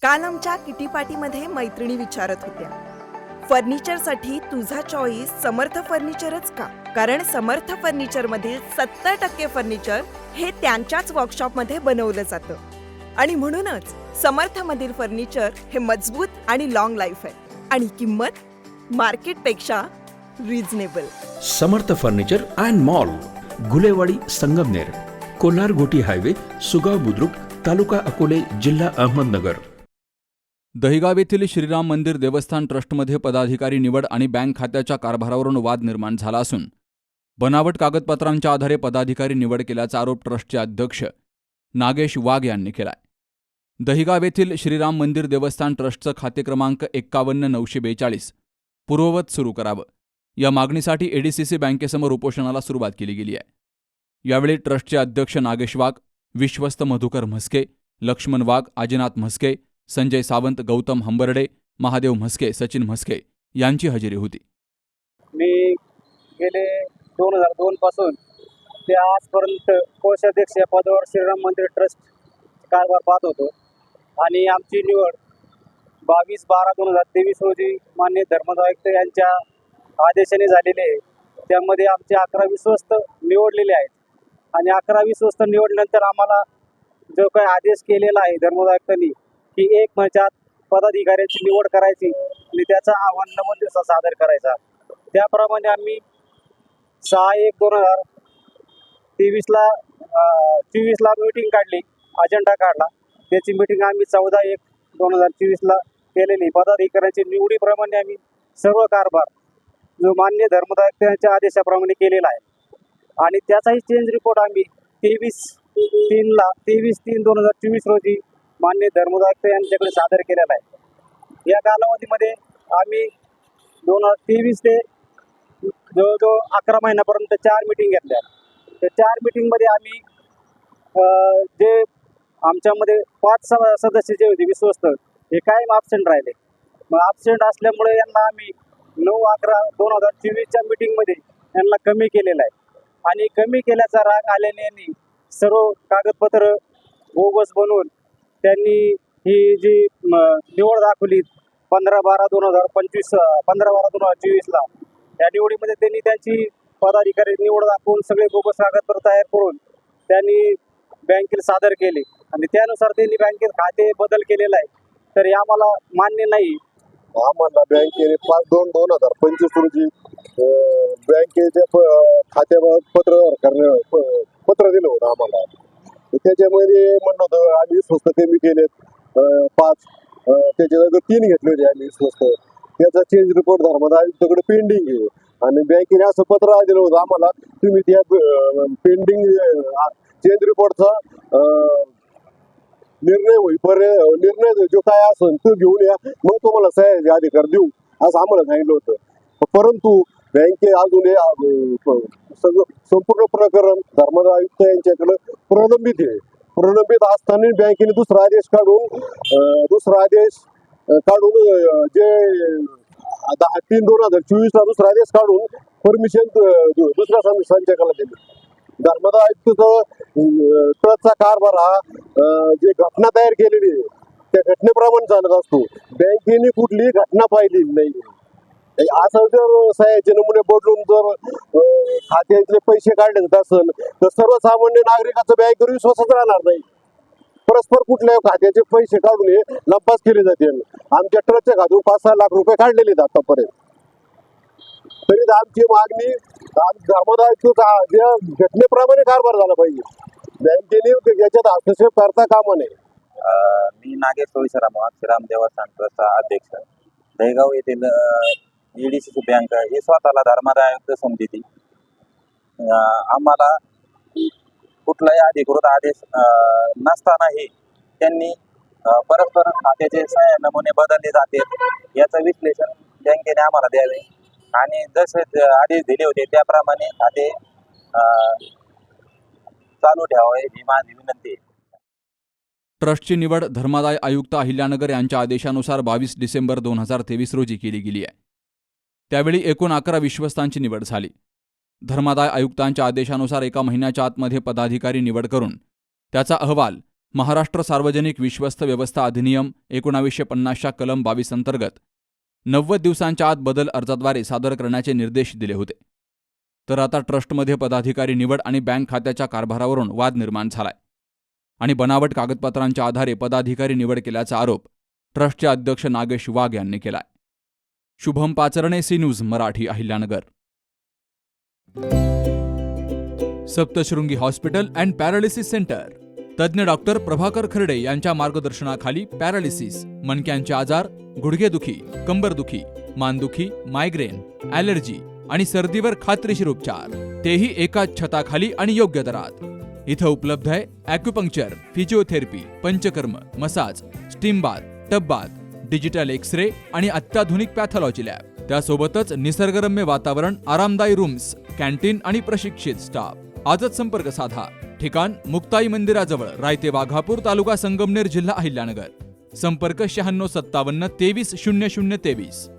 काल आमच्या किटीपाटीमध्ये मैत्रिणी विचारत होत्या, फर्निचरसाठी तुझा चॉईस समर्थ फर्निचरच का? कारण समर्थ फर्निचरमधील 70% फर्निचर हे त्यांच्याच वर्कशॉपमध्ये बनवलं जातं आणि म्हणूनच समर्थमधील फर्निचर हे मजबूत आणि लॉंग लाईफ आहे आणि किंमत मार्केटपेक्षा reasonable. Samarth furniture and mall, Gulewadi, Sangamner, Kolhar गोटी हायवे, सुगाव बुद्रुक, तालुका अकोले, जिल्हा अहमदनगर. दहिगाव येथील श्रीराम मंदिर देवस्थान ट्रस्टमध्ये पदाधिकारी निवड आणि बँक खात्याच्या कारभारावरून वाद निर्माण झाला असून बनावट कागदपत्रांच्या आधारे पदाधिकारी निवड केल्याचा आरोप ट्रस्टचे अध्यक्ष नागेश वाघ यांनी केलाय. दहिगाव येथील श्रीराम मंदिर देवस्थान ट्रस्टचं खाते क्रमांक 51942 पूर्ववत सुरू करावं या मागणीसाठी एडीसीसी बँकेसमोर उपोषणाला सुरुवात केली गेली आहे. यावेळी ट्रस्टचे अध्यक्ष नागेश वाघ, विश्वस्त मधुकर म्हस्के, लक्ष्मण वाघ, आजीनाथ म्हस्के, संजय सावंत, गौतम हंबर्डे, महादेव म्हस्के, सचिन म्हस्के यांची हजेरी होती. मी गेले 2002 पासून ते आजपर्यंत कोषाध्यक्ष या पदावर श्रीराम मंदिर ट्रस्ट कारभार पाहत होतो आणि आमची निवड 22/12/2023 रोजी माननीय धर्मदायुक्त यांच्या आदेशाने झालेली आहे. त्यामध्ये आमचे 11 विश्वस्त निवडलेले आहेत आणि 11 विश्वस्त निवडल्यानंतर आम्हाला जो काही आदेश केलेला आहे धर्मदायुक्तांनी की 1 महिन्यात पदाधिकाऱ्यांची निवड करायची आणि त्याचा अहवाल 90 दिवसात सादर करायचा. त्याप्रमाणे आम्ही 6/1/2023 ला मीटिंग काढली, अजेंडा काढला. त्याची मीटिंग आम्ही 14/1/2024 केलेली. पदाधिकाऱ्यांची निवडीप्रमाणे आम्ही सर्व कारभार जो मान्य धर्मदायुक्तांच्या आदेशाप्रमाणे केलेला आहे आणि त्याचाही चेंज रिपोर्ट आम्ही 23/3/2024 रोजी मान्य धर्मदायुक्त यांच्याकडे सादर केलेला आहे. या कालावधीमध्ये आम्ही 2023 ते जवळजवळ 11 महिन्यापर्यंत 4 मीटिंग घेतल्या. त्या 4 मीटिंगमध्ये आम्ही जे आमच्यामध्ये 5 सदस्य जे होते विश्वस्त हे कायम ॲबसेंट राहिले. मग ॲबसेंट असल्यामुळे यांना आम्ही 9/11/2024च्या मीटिंगमध्ये यांना कमी केलेलं आहे आणि कमी केल्याचा राग आल्याने यांनी सर्व कागदपत्र बोगस बनवून त्यांनी ही जी निवड दाखवली 15/12/2025 15/12/2024 या निवडीमध्ये त्यांनी त्यांची पदाधिकारी निवड दाखवून सगळे बोगस कागदपत्र तयार करून त्यांनी बँकेला सादर केले आणि त्यानुसार त्यांनी बँकेत खाते बदल केलेला आहे. तर हे आम्हाला मान्य नाही. आम्हाला बँकेने 5/2/2025 रोजी बँकेच्या खात्याबाबत पत्र दिलं होतं आम्हाला. त्याच्यामध्ये म्हणलं होतं आम्ही स्वस्त कमी केलेत 5, त्याच्या जागी 3 घेतले होते आम्ही स्वस्त. त्याचा चेंज रिपोर्ट धर्मदायुक्ताकडे पेंडिंग आहे आणि बँकेने असं पत्र दिलं होतं आम्हाला, तुम्ही त्या पेंडिंग चेंज रिपोर्टचा निर्णय जो काय असेल तो घेऊन या, मग तुम्हाला सह्याचे अधिकार देऊ असं आम्हाला सांगितलं होतं. परंतु बँके अजून संपूर्ण प्रकरण धर्मदायुक्त यांच्याकडे प्रलंबित आहे. प्रलंबित असताना बँकेने दुसरा आदेश काढून जे 10/3/2024 दुसरा आदेश काढून परमिशन दुसऱ्या संचालकाला दिली. धर्मदायुक्तचा ट्रस्टचा कारभार हा जे घटना तयार केलेली आहे त्या घटनेप्रमाणे चालत असतो. बँकेने कुठलीही घटना पाहिलेली नाही. असं जर सह्याचे नमुने बदलून जर खात्यातले पैसे काढले जात असेल तर सर्वसामान्य नागरिकाचा बँकेवर विश्वासच राहणार नाही. परस्पर कुठल्या खात्याचे पैसे काढून हे लंपास केले जाते. आमच्या ट्रस्टच्या खात्यातून 5-6 लाख रुपये काढलेले आहेत आतापर्यंत. तरी आमची मागणी धर्मदायुक्तचा ज्या घटनेप्रमाणे कारभार झाला पाहिजे. बँकेने याच्यात हस्तक्षेप करता कामा नये. मी नागेश सोळीसराम, श्रीराम देवस्थान ट्रस्टचा अध्यक्ष. दहेगाव येथील एडीसीसी बँक ही स्वतःला धर्मदायुक्त समजते. आम्हाला कुठलाही अधिकृत आदेश नसतानाही त्यांनी परस्पर खात्याचे सह्या नमुने बदलले जाते याचं विश्लेषण बँकेने आम्हाला द्यावे आणि जसे आदेश दिले होते त्याप्रमाणे खाते चालू ठेवावे ही माझी विनंती आहे. ट्रस्टची निवड धर्मादाय आयुक्त अहिल्यानगर यांच्या आदेशानुसार 22 डिसेंबर 2023 रोजी केली गेली आहे. त्यावेळी एकूण 11 विश्वस्तांची निवड झाली. धर्मादाय आयुक्तांच्या आदेशानुसार 1 महिन्याच्या आतमध्ये पदाधिकारी निवड करून त्याचा अहवाल महाराष्ट्र सार्वजनिक विश्वस्त व्यवस्था अधिनियम 1950च्या कलम 22 अंतर्गत 90 दिवसांच्या आत बदल अर्जाद्वारे सादर करण्याचे निर्देश दिले होते. तर आता ट्रस्टमध्ये पदाधिकारी निवड आणि बँक खात्याच्या कारभारावरून वाद निर्माण झालाय आणि बनावट कागदपत्रांच्या आधारे पदाधिकारी निवड केल्याचा आरोप ट्रस्टचे अध्यक्ष नागेश वाघ यांनी केलाय. Shubham Pacharne, C news Marathi, Ahilyanagar. Saptashrungi hospital and paralysis centre. तज्ज्ञ डॉक्टर प्रभाकर खर्डे यांच्या मार्गदर्शनाखाली पॅरालिसिस, मणक्यांचे आजार, गुडघेदुखी, कंबरदुखी, मानदुखी, मायग्रेन, ॲलर्जी आणि सर्दीवर खात्रीशीर उपचार, तेही एकाच छताखाली आणि योग्य दरात. इथं उपलब्ध आहे acupuncture, physiotherapy, panchakarma, massage, steam bath, tub bath, digital X-ray आणि अत्याधुनिक पॅथॉलॉजी लॅब. त्यासोबतच निसर्गरम्य वातावरण, आरामदायी रूम्स, कॅन्टीन आणि प्रशिक्षित स्टाफ. आजच संपर्क साधा. ठिकाण मुक्ताई मंदिराजवळ, रायते वाघापूर, तालुका संगमनेर, जिल्हा अहिल्यानगर. संपर्क 9657 23 0023.